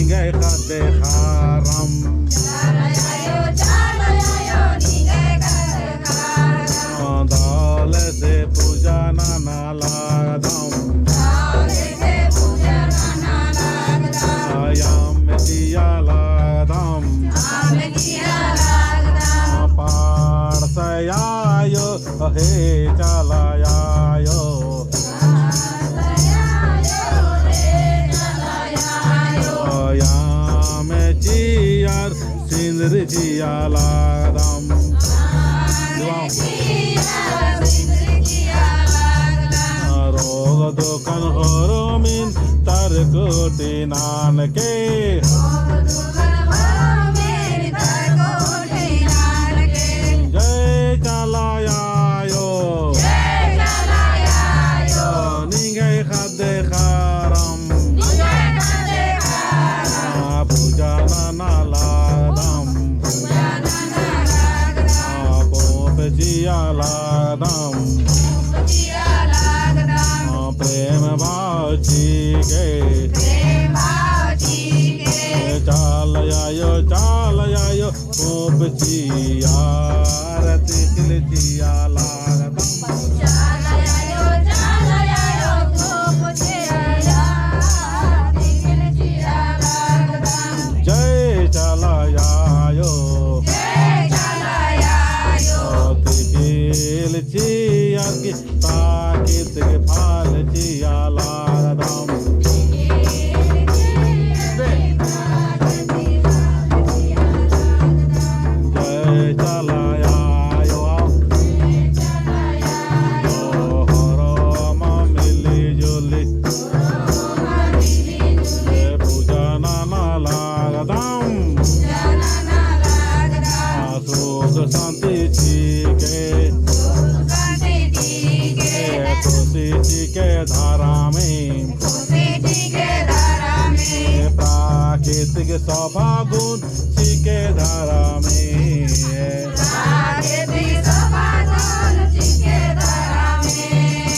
निगय खाते खारम दाल से पूजा नाना लागदम आयाम में दिया लागदम पार से आयो हे चलायो आयाम चियार सिंदर जिया लागदम रोग दुखन हरो मिन तर कोटि नानके जय चलायो निगय खाते खारम पूजा नाना लागदम पोप जिया लागदम प्रेम भाव जी के चाल आयो पोप जिया रति खिल जिया लागदम जय चलायो तिखिल जिया की ताकित के फाल जिया लागदम जय चलायो हरम मिली जुली पूजा नाना लागदम सुख शांति जी के खुशी जी के धारा में प्राकृतिक शोभा गुण जी के धारा में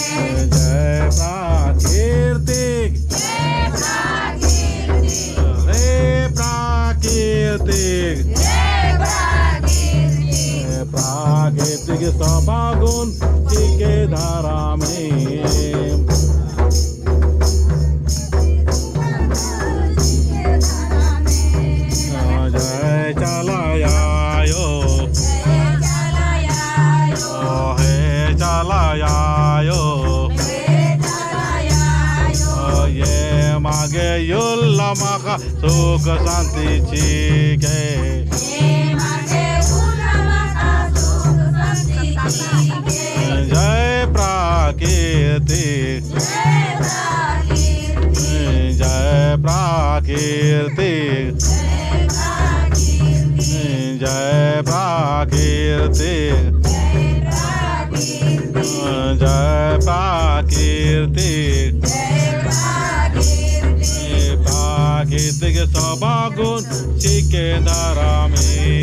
जय प्राकृतिक हे प्राकृतिक प्राकृतिक शोभा गुण जी के धारा में जय चलायो हे चलायो ये मागे युल्ला माखा सुख शांति जी के जय प्राकृतिक जय प्राकृतिक जय प्राकृतिक जय प्राकृतिक प्राकृतिक शोभा गुण जी के धारा में